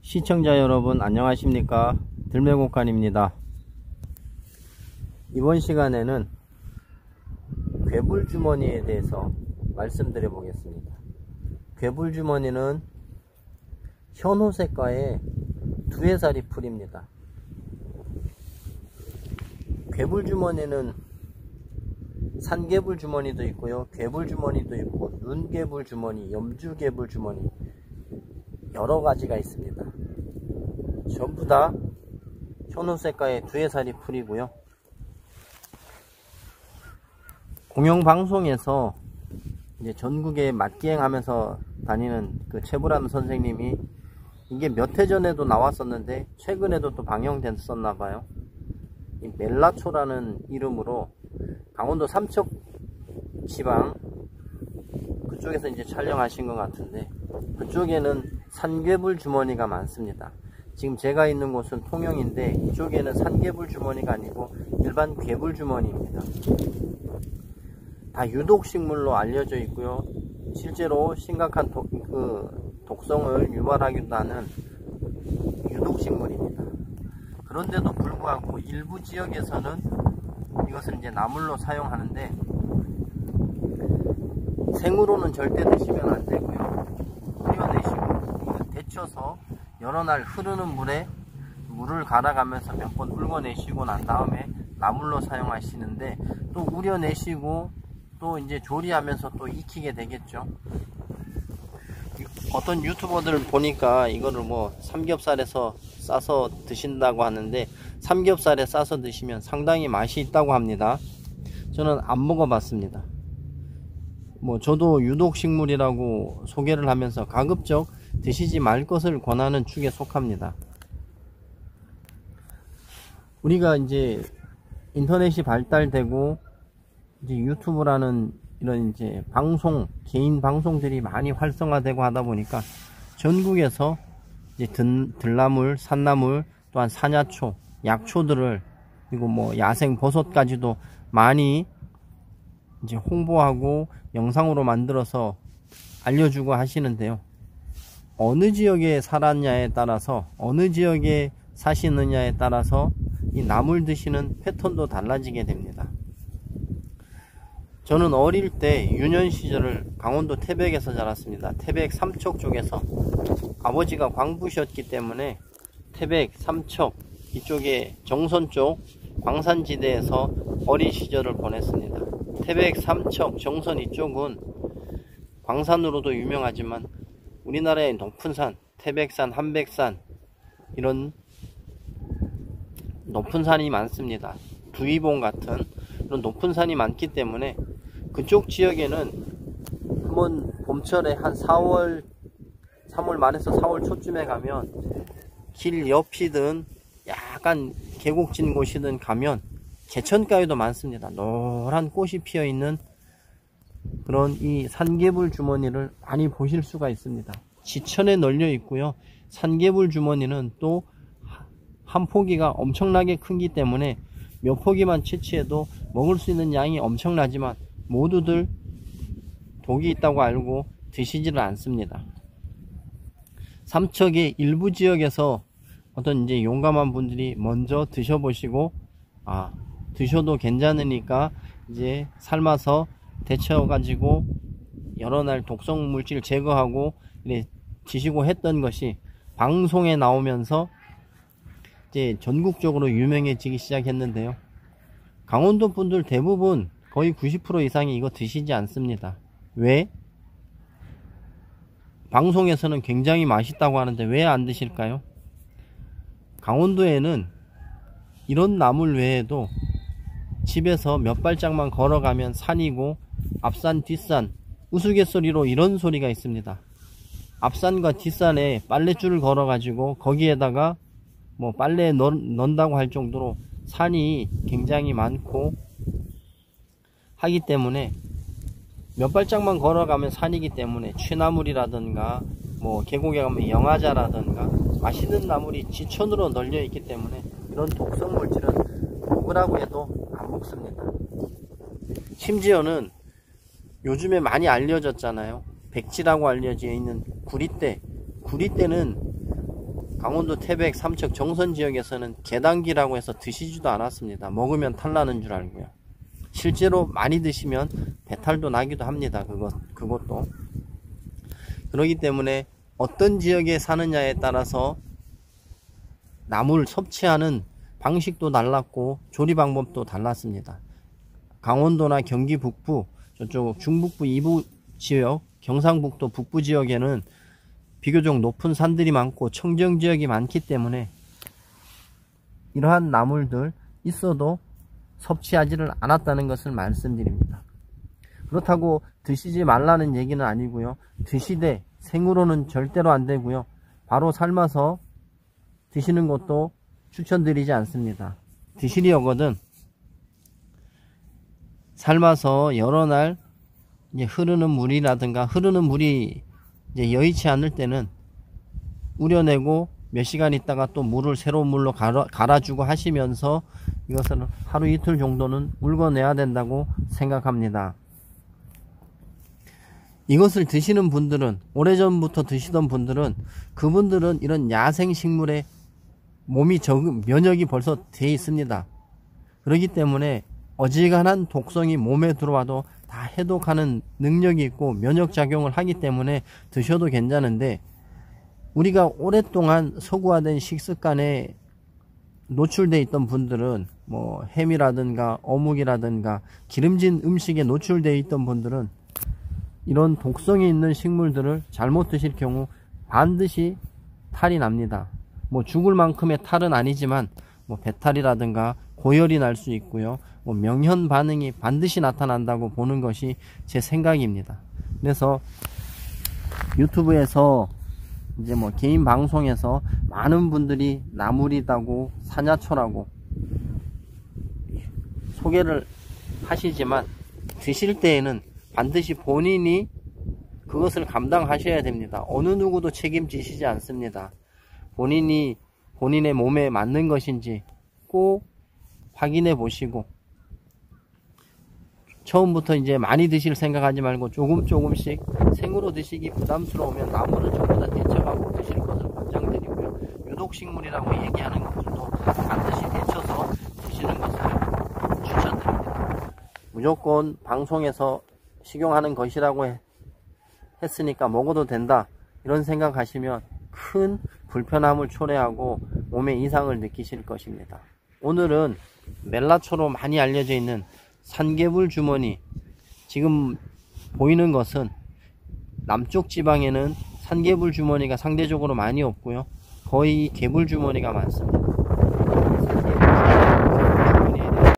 시청자 여러분 안녕하십니까, 들매곡간입니다. 이번 시간에는 괴불주머니에 대해서 말씀드려 보겠습니다. 괴불주머니는 현호색과의 두해살이 풀입니다. 괴불주머니는 산괴불주머니도 있고요, 괴불주머니도 있고, 눈괴불주머니, 염주괴불주머니 여러가지가 있습니다. 전부 다 현호색과의 두해살이 풀이고요. 공영방송에서 이제 전국에 맞기행하면서 다니는 그 최불암 선생님이 이게 몇 해 전에도 나왔었는데 최근에도 또 방영됐었나봐요. 이 멜라초라는 이름으로 강원도 삼척지방 그쪽에서 이제 촬영하신 것 같은데, 그쪽에는 산괴불 주머니가 많습니다. 지금 제가 있는 곳은 통영인데 이쪽에는 산괴불 주머니가 아니고 일반 괴불 주머니입니다. 다 유독식물로 알려져 있고요, 실제로 심각한 독성을 유발하기도 하는 유독식물입니다. 그런데도 불구하고 일부 지역에서는 이것을 이제 나물로 사용하는데, 생으로는 절대 드시면 안 되고요, 우려내시고 데쳐서 여러 날 흐르는 물에 물을 갈아가면서 몇 번 울궈내시고 난 다음에 나물로 사용하시는데, 또 우려내시고 또 이제 조리하면서 또 익히게 되겠죠. 어떤 유튜버들 보니까 이거를 뭐 삼겹살에서 싸서 드신다고 하는데, 삼겹살에 싸서 드시면 상당히 맛이 있다고 합니다. 저는 안 먹어봤습니다. 뭐 저도 유독식물이라고 소개를 하면서 가급적 드시지 말 것을 권하는 축에 속합니다. 우리가 이제 인터넷이 발달되고 이제 유튜브라는 이런 이제 방송, 개인 방송들이 많이 활성화되고 하다 보니까 전국에서 이제 들나물, 산나물, 또한 산야초, 약초들을, 그리고 뭐 야생 버섯까지도 많이 이제 홍보하고 영상으로 만들어서 알려주고 하시는데요. 어느 지역에 살았냐에 따라서, 어느 지역에 사시느냐에 따라서 이 나물 드시는 패턴도 달라지게 됩니다. 저는 어릴 때 유년 시절을 강원도 태백에서 자랐습니다. 태백 삼척 쪽에서 아버지가 광부셨기 때문에 태백 삼척 이쪽에 정선 쪽 광산지대에서 어린 시절을 보냈습니다. 태백 삼척 정선 이쪽은 광산으로도 유명하지만 우리나라의 높은 산, 태백산, 한백산 이런 높은 산이 많습니다. 두위봉 같은 그런 높은 산이 많기 때문에 그쪽 지역에는 한번 봄철에 한 3월 말에서 4월 초쯤에 가면 길 옆이든 약간 계곡진 곳이든 가면 개천가에도 많습니다. 노란 꽃이 피어있는 그런 이 산괴불 주머니를 많이 보실 수가 있습니다. 지천에 널려 있고요. 산괴불 주머니는 또 한 포기가 엄청나게 크기 때문에 몇 포기만 채취해도 먹을 수 있는 양이 엄청나지만 모두들 독이 있다고 알고 드시지를 않습니다. 삼척의 일부 지역에서 어떤 이제 용감한 분들이 먼저 드셔보시고, 드셔도 괜찮으니까 이제 삶아서 데쳐 가지고 여러 날 독성 물질 제거하고 이렇게 드시고 했던 것이 방송에 나오면서 이제 전국적으로 유명해지기 시작했는데요. 강원도 분들 대부분 거의 90% 이상이 이거 드시지 않습니다. 왜? 방송에서는 굉장히 맛있다고 하는데 왜 안 드실까요? 강원도에는 이런 나물 외에도 집에서 몇 발짝만 걸어가면 산이고, 앞산 뒷산 우스갯소리로 이런 소리가 있습니다. 앞산과 뒷산에 빨랫줄을 걸어 가지고 거기에다가 뭐 빨래에 넣는다고 할 정도로 산이 굉장히 많고 하기 때문에, 몇 발짝만 걸어가면 산이기 때문에 취나물이라든가 뭐 계곡에 가면 영하자라든가 맛있는 나물이 지천으로 널려 있기 때문에 이런 독성 물질은 먹으라고 해도 안 먹습니다. 심지어는 요즘에 많이 알려졌잖아요. 백지라고 알려져 있는 구리대. 구리대는 강원도 태백 삼척 정선 지역에서는 계단기라고 해서 드시지도 않았습니다. 먹으면 탈나는 줄 알고요. 실제로 많이 드시면 배탈도 나기도 합니다. 그것도. 그렇기 때문에 어떤 지역에 사느냐에 따라서 나무를 섭취하는 방식도 달랐고 조리 방법도 달랐습니다. 강원도나 경기 북부, 저쪽 중북부 이부 지역, 경상북도 북부 지역에는 비교적 높은 산들이 많고 청정 지역이 많기 때문에 이러한 나물들 있어도 섭취하지를 않았다는 것을 말씀드립니다. 그렇다고 드시지 말라는 얘기는 아니고요. 드시되 생으로는 절대로 안 되고요. 바로 삶아서 드시는 것도 추천드리지 않습니다. 드시려거든 삶아서 여러 날 이제 흐르는 물이 이제 여의치 않을 때는 우려내고 몇 시간 있다가 또 물을 새로운 물로 갈아주고 하시면서 이것을 하루 이틀 정도는 울궈내야 된다고 생각합니다. 이것을 드시는 분들은, 오래전부터 드시던 분들은, 그분들은 이런 야생식물에 몸이 면역이 벌써 되어 있습니다. 그렇기 때문에 어지간한 독성이 몸에 들어와도 다 해독하는 능력이 있고 면역작용을 하기 때문에 드셔도 괜찮은데, 우리가 오랫동안 서구화된 식습관에 노출되어 있던 분들은 뭐 햄이라든가 어묵이라든가 기름진 음식에 노출되어 있던 분들은 이런 독성이 있는 식물들을 잘못 드실 경우 반드시 탈이 납니다. 뭐 죽을 만큼의 탈은 아니지만 뭐 배탈이라든가 고열이 날 수 있고요. 뭐 명현 반응이 반드시 나타난다고 보는 것이 제 생각입니다. 그래서 유튜브에서 이제 뭐 개인 방송에서 많은 분들이 나물이다고 사냐초라고 소개를 하시지만 드실 때에는 반드시 본인이 그것을 감당하셔야 됩니다. 어느 누구도 책임지시지 않습니다. 본인이 본인의 몸에 맞는 것인지 꼭 확인해 보시고, 처음부터 이제 많이 드실 생각하지 말고 조금씩 생으로 드시기 부담스러우면 나물은 전부 다 데쳐가고 드실 것을 권장드리고요. 유독식물이라고 얘기하는 것들도 반드시 데쳐서 드시는 것을 추천드립니다. 무조건 방송에서 식용하는 것이라고 했으니까 먹어도 된다 이런 생각하시면 큰 불편함을 초래하고 몸에 이상을 느끼실 것입니다. 오늘은 멜라초로 많이 알려져 있는 산개불 주머니, 지금 보이는 것은 남쪽 지방에는 산개불 주머니가 상대적으로 많이 없고요. 거의 개불 주머니가 많습니다. 산개불